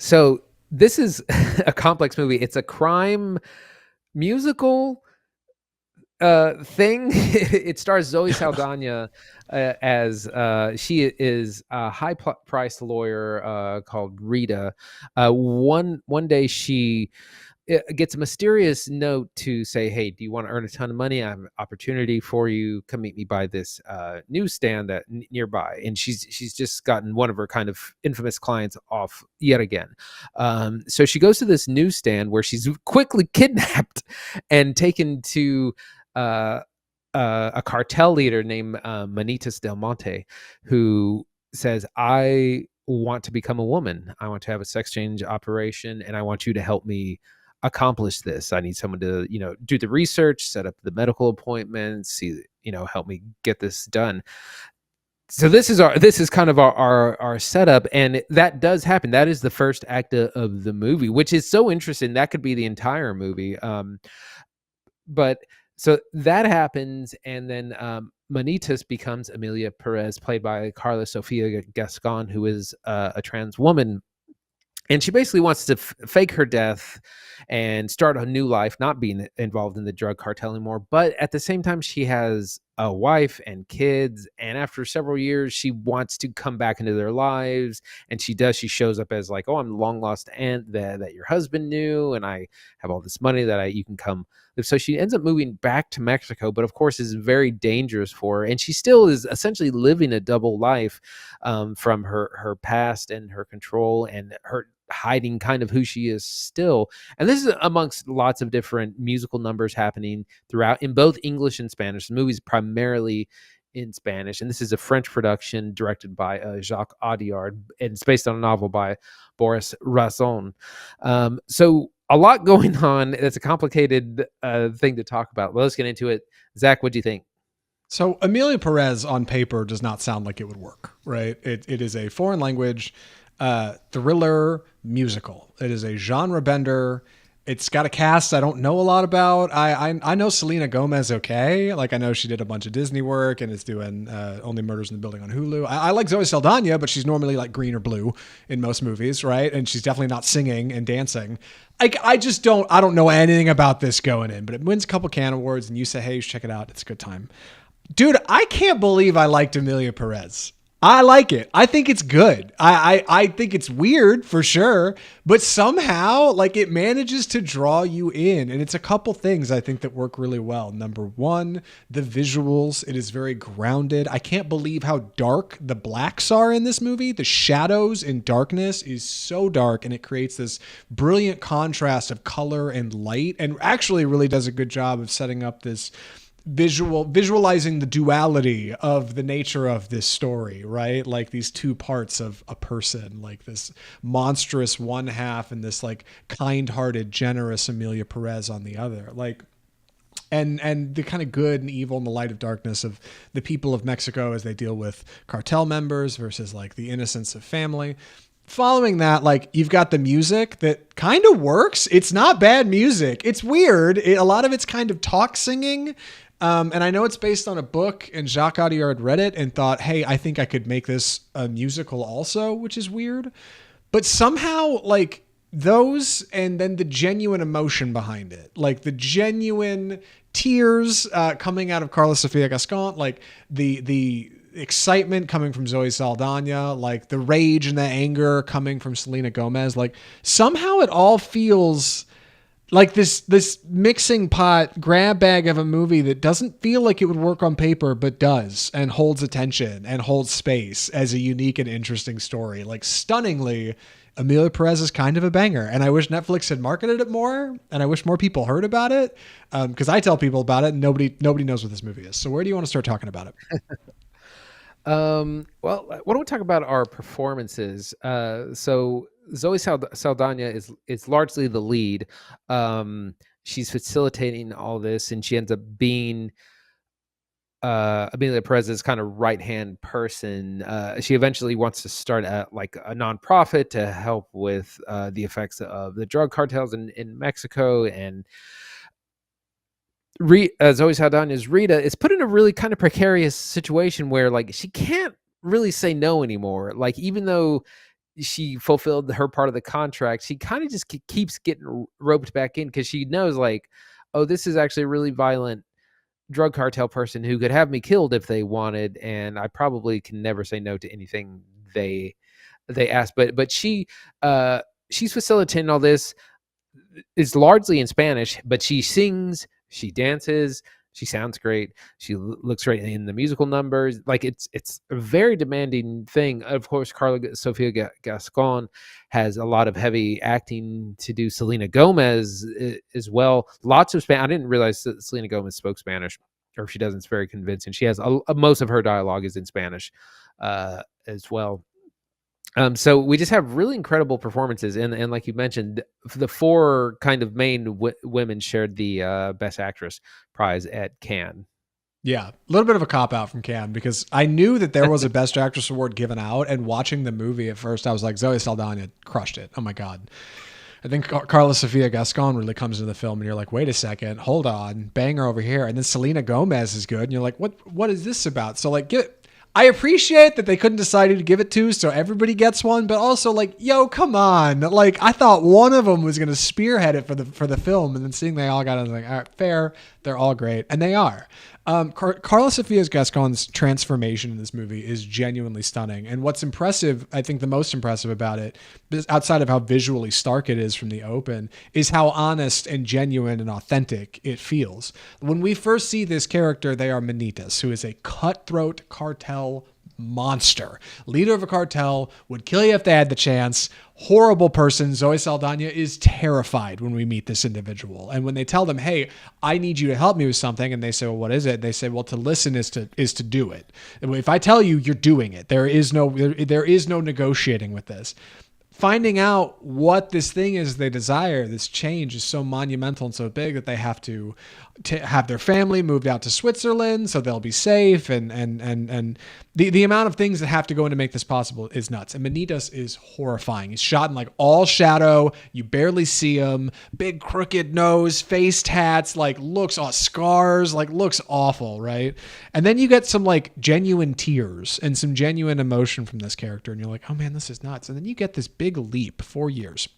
So this is a complex movie. It's a crime musical thing. It stars Zoe Saldana as she is a high-priced lawyer called Rita. One day she gets a mysterious note to say, "Hey, do you want to earn a ton of money? I have an opportunity for you. Come meet me by this newsstand that nearby." And she's just gotten one of her kind of infamous clients off yet again. So she goes to this newsstand where she's quickly kidnapped and taken to uh, a cartel leader named Manitas Del Monte, who says, "I want to become a woman. I want to have a sex change operation, and I want you to help me accomplish this. I need someone to, do the research, set up the medical appointments, see, help me get this done." So this is kind of our setup, and that does happen. That is the first act of the movie, which is so interesting. That could be the entire movie. But so that happens, and then Manitas becomes Emilia Perez, played by Karla Sofía Gascón, who is a trans woman, and she basically wants to fake her death and start a new life, not being involved in the drug cartel anymore. But at the same time, she has a wife and kids, and after several years she wants to come back into their lives, and she does. She shows up as like, "Oh, I'm the long lost aunt that your husband knew, and I have all this money that you can come live." So she ends up moving back to Mexico, but of course is very dangerous for her, and she still is essentially living a double life, from her past and her control, and her hiding kind of who she is still. And this is amongst lots of different musical numbers happening throughout in both English and Spanish. The movie's primarily in Spanish, and this is a French production directed by Jacques Audiard, and it's based on a novel by Boris Razon. So a lot going on. It's a complicated thing to talk about. Well, let's get into it. Zach, what do you think? So Emilia Perez on paper does not sound like it would work, right? It is a foreign language thriller musical. It is a genre bender. It's got a cast I don't know a lot about. I know Selena Gomez okay. Like I know she did a bunch of Disney work and is doing Only Murders in the Building on Hulu. I like Zoe Saldana, but she's normally like green or blue in most movies, right? And she's definitely not singing and dancing. I just don't know anything about this going in, but it wins a couple Cannes Awards and you say, "Hey, check it out. It's a good time." Dude, I can't believe I liked Emilia Perez. I like it. I think it's good. I think it's weird for sure, but somehow like it manages to draw you in. And it's a couple things I think that work really well. Number one, the visuals. It is very grounded. I can't believe how dark the blacks are in this movie. The shadows and darkness is so dark, and it creates this brilliant contrast of color and light, and actually really does a good job of setting up this visualizing the duality of the nature of this story, right? Like these two parts of a person, like this monstrous one half and this like kind-hearted, generous Emilia Perez on the other. Like, and the kind of good and evil and the light of darkness of the people of Mexico as they deal with cartel members versus like the innocence of family. Following that, like you've got the music that kind of works. It's not bad music. It's weird. A lot of it's kind of talk singing. And I know it's based on a book, and Jacques Audiard read it and thought, "Hey, I think I could make this a musical also," which is weird. But somehow like those, and then the genuine emotion behind it, like the genuine tears coming out of Karla Sofía Gascón, like the excitement coming from Zoe Saldana, like the rage and the anger coming from Selena Gomez, like somehow it all feels like this mixing pot grab bag of a movie that doesn't feel like it would work on paper, but does, and holds attention and holds space as a unique and interesting story. Like stunningly, Emilia Perez is kind of a banger, and I wish Netflix had marketed it more, and I wish more people heard about it, because I tell people about it and nobody knows what this movie is. So where do you want to start talking about it? Well, why don't we talk about our performances? So Zoe Saldana is largely the lead. She's facilitating all this, and she ends up being Emilia Perez's kind of right hand person. She eventually wants to start like a nonprofit to help with the effects of the drug cartels in Mexico, and Zoe Saldana's Rita is put in a really kind of precarious situation where like she can't really say no anymore. Like even though she fulfilled her part of the contract, she kind of just keeps getting roped back in because she knows like, oh, this is actually a really violent drug cartel person who could have me killed if they wanted, and I probably can never say no to anything they ask. But she's facilitating all this. It's largely in Spanish, but she sings, she dances, she sounds great, she looks great in the musical numbers. Like it's a very demanding thing. Of course, Karla Sofía Gascón has a lot of heavy acting to do. Selena Gomez as well. Lots of Spanish. I didn't realize that Selena Gomez spoke Spanish, or if she doesn't, it's very convincing. She has most of her dialogue is in Spanish as well. So we just have really incredible performances, and like you mentioned, the four kind of main women shared the Best Actress prize at Cannes. Yeah, a little bit of a cop out from Cannes because I knew that there was a Best Actress award given out, and watching the movie at first, I was like, Zoe Saldana crushed it. Oh my god! I think Karla Sofía Gascón really comes into the film, and you're like, wait a second, hold on, banger over here, and then Selena Gomez is good, and you're like, what is this about? So like, I appreciate that they couldn't decide who to give it to, so everybody gets one. But also, like, yo, come on! Like, I thought one of them was gonna spearhead it for the film, and then seeing they all got it, I was like, all right, fair. They're all great, and they are. Karla Sofía Gascón's transformation in this movie is genuinely stunning. And what's impressive, I think the most impressive about it, outside of how visually stark it is from the open, is how honest and genuine and authentic it feels. When we first see this character, they are Manitas, who is a cutthroat cartel monster. Leader of a cartel, would kill you if they had the chance. Horrible person. Zoe Saldana is terrified when we meet this individual. And when they tell them, hey, I need you to help me with something, and they say, well, what is it? They say, well, to listen is to do it. If I tell you, you're doing it. There is no negotiating with this. Finding out what this thing is they desire, this change, is so monumental and so big that they have to have their family moved out to Switzerland so they'll be safe, and the amount of things that have to go in to make this possible is nuts. And Manitas is horrifying. He's shot in like all shadow. You barely see him. Big crooked nose, face tats, like looks scars, like looks awful, right? And then you get some like genuine tears and some genuine emotion from this character, and you're like, oh man, this is nuts. And then you get this big leap, 4 years.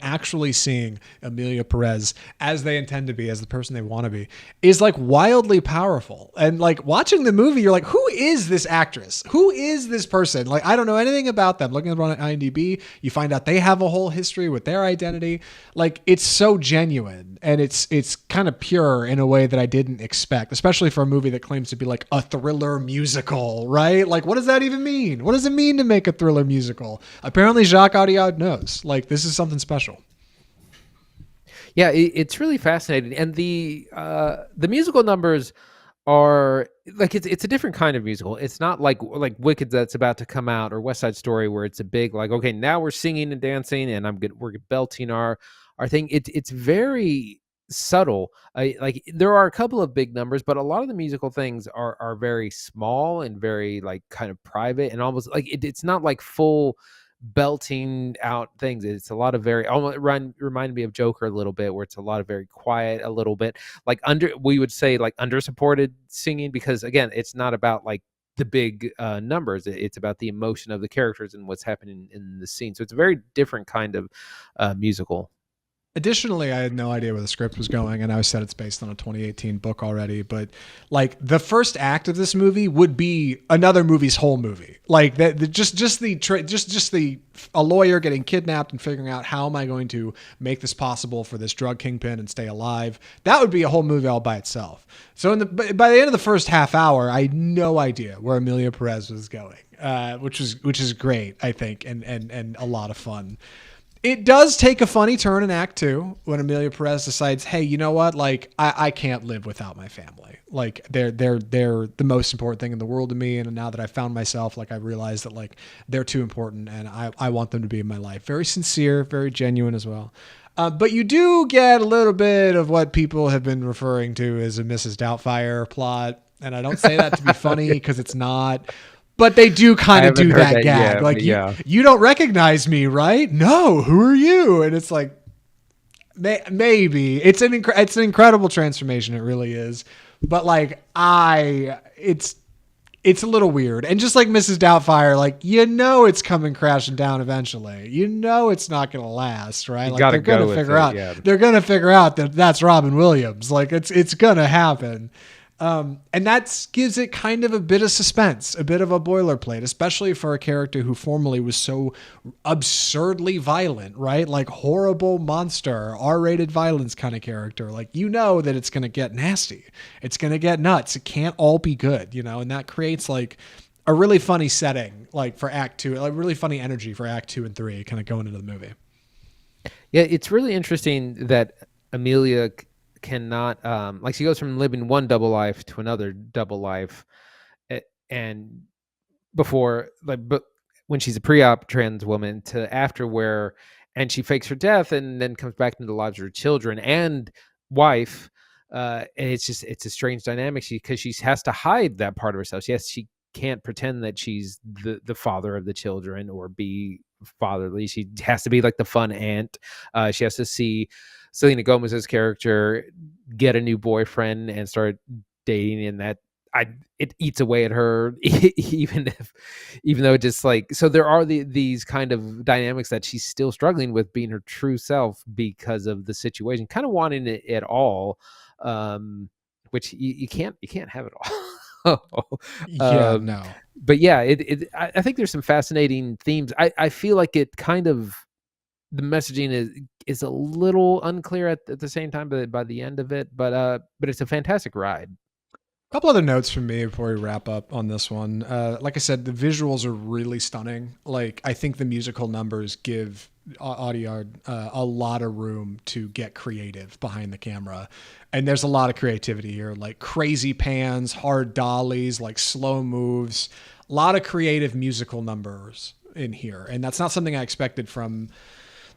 Actually seeing Emilia Pérez as they intend to be, as the person they want to be, is like wildly powerful. And like watching the movie, you're like, who is this actress? Who is this person? Like, I don't know anything about them. Looking around at IMDb, you find out they have a whole history with their identity. Like, it's so genuine, and it's kind of pure in a way that I didn't expect, especially for a movie that claims to be like a thriller musical, right? Like, what does that even mean? What does it mean to make a thriller musical? Apparently Jacques Audiard knows. Like, this is something special. Yeah, it's really fascinating, and the musical numbers are like it's a different kind of musical. It's not like Wicked that's about to come out, or West Side Story where it's a big like, okay, now we're singing and dancing and we're belting our thing. It's very subtle. Like there are a couple of big numbers, but a lot of the musical things are very small and very like kind of private, and almost like it's not like full belting out things. It's a lot of very almost reminded me of Joker a little bit, where it's a lot of very quiet, a little bit like we would say like under supported singing, because again, it's not about like the big numbers. It's about the emotion of the characters and what's happening in the scene. So it's a very different kind of musical. Additionally, I had no idea where the script was going, and I said it's based on a 2018 book already. But like the first act of this movie would be another movie's whole movie. Like that, a lawyer getting kidnapped and figuring out how am I going to make this possible for this drug kingpin and stay alive. That would be a whole movie all by itself. So by the end of the first half hour, I had no idea where Emilia Pérez was going, which is great, I think, and a lot of fun. It does take a funny turn in Act 2 when Emilia Pérez decides, hey, you know what? Like, I can't live without my family. Like, they're the most important thing in the world to me. And now that I found myself, like, I realized that, like, they're too important and I want them to be in my life. Very sincere, very genuine as well. But you do get a little bit of what people have been referring to as a Mrs. Doubtfire plot. And I don't say that to be funny because it's not. But they do kind of do that gag. Yet, like, yeah. You don't recognize me, right? No, who are you? And it's like, maybe. It's an incredible transformation. It really is. But like, it's it's a little weird. And just like Mrs. Doubtfire, like, it's coming crashing down eventually. It's not going to last, right? Like they're going to figure out, they're going to figure out that that's Robin Williams. Like it's going to happen. And that gives it kind of a bit of suspense, a bit of a boilerplate, especially for a character who formerly was so absurdly violent, right? Like horrible monster, R-rated violence kind of character. Like, that it's going to get nasty. It's going to get nuts. It can't all be good, and that creates like a really funny setting, like for Act 2, like really funny energy for Act 2 and 3 kind of going into the movie. Yeah, it's really interesting that Emilia cannot like she goes from living one double life to another double life, and before but when she's a pre-op trans woman to after and she fakes her death and then comes back into the lives of her children and wife, and it's a strange dynamic because she has to hide that part of herself. Yes, she can't pretend that she's the father of the children or be fatherly. She has to be like the fun aunt. She has to see Selena Gomez's character get a new boyfriend and start dating, and that it eats away at her, even though it just like, so there are these kind of dynamics that she's still struggling with being her true self because of the situation, kind of wanting it all, which you can't have it all. No. But yeah, I think there's some fascinating themes. I feel like it kind of, the messaging is a little unclear at the same time, but by the end of it, but it's a fantastic ride. A couple other notes from me before we wrap up on this one. Like I said, the visuals are really stunning. Like, I think the musical numbers give Audiard a lot of room to get creative behind the camera. And there's a lot of creativity here, like crazy pans, hard dollies, like slow moves, a lot of creative musical numbers in here. And that's not something I expected from...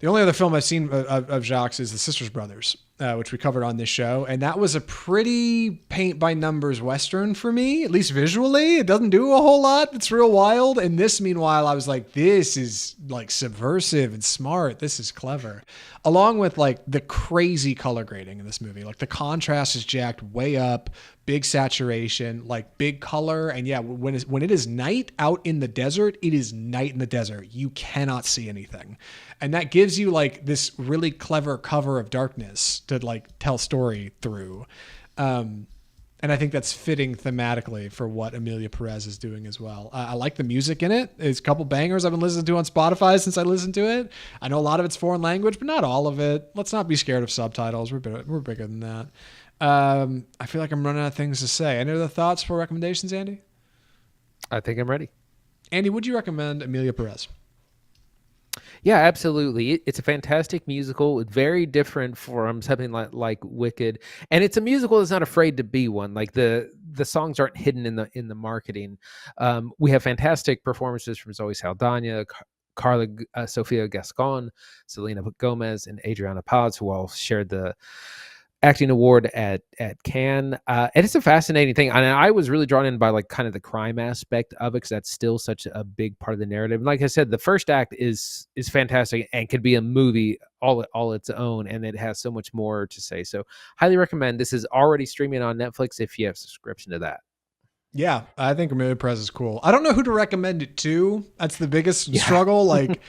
The only other film I've seen of Jacques is The Sisters Brothers, which we covered on this show. And that was a pretty paint-by-numbers Western for me, at least visually. It doesn't do a whole lot. It's real wild. And this, meanwhile, I was like, this is like subversive and smart. This is clever. Along with like the crazy color grading in this movie. Like the contrast is jacked way up, big saturation, like big color. And yeah, when it is night out in the desert, it is night in the desert. You cannot see anything. And that gives you like this really clever cover of darkness to like tell story through. And I think that's fitting thematically for what Emilia Pérez is doing as well. I like the music in it. There's a couple bangers I've been listening to on Spotify since I listened to it. I know a lot of it's foreign language, but not all of it. Let's not be scared of subtitles. We're bigger than that. I feel like I'm running out of things to say. Any other thoughts for recommendations, Andy? I think I'm ready. Andy, would you recommend Emilia Pérez? Yeah, absolutely. It's a fantastic musical. It's very different from something like Wicked, and it's a musical that's not afraid to be one. Like the songs aren't hidden in the marketing. We have fantastic performances from Zoe Saldana, Karla Sofía Gascón, Selena Gomez, and Adriana Paz, who all shared the acting award at Cannes. And it's a fascinating thing. And I was really drawn in by like kind of the crime aspect of it, because that's still such a big part of the narrative. And like I said, the first act is fantastic and could be a movie all its own, and it has so much more to say. So highly recommend. This is already streaming on Netflix if you have a subscription to that. Yeah, I think Emilia Pérez is cool. I don't know who to recommend it to. That's the biggest struggle. Like,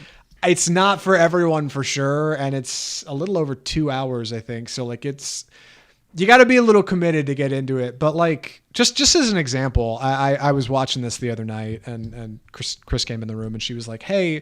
it's not for everyone for sure. And it's a little over 2 hours, I think. So like you got to be a little committed to get into it. But like, just as an example, I was watching this the other night and Chris came in the room and she was like, hey,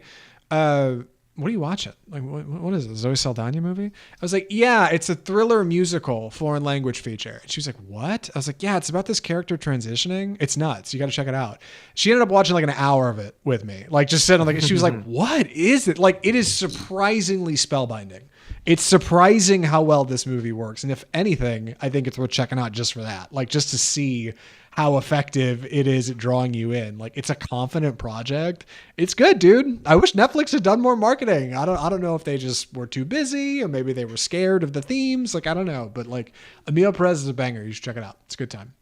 what are you watching? Like, what is it? Zoe Saldana movie? I was like, yeah, it's a thriller musical, foreign language feature. And she was like, what? I was like, yeah, it's about this character transitioning. It's nuts. You got to check it out. She ended up watching like an hour of it with me, like just sitting like, she was like, what is it? Like, it is surprisingly spellbinding. It's surprising how well this movie works. And if anything, I think it's worth checking out just for that, like just to see how effective it is at drawing you in. Like, it's a confident project. It's good, dude. I wish Netflix had done more marketing. I don't know if they just were too busy or maybe they were scared of the themes. Like, I don't know, but like, Emilia Pérez is a banger. You should check it out. It's a good time.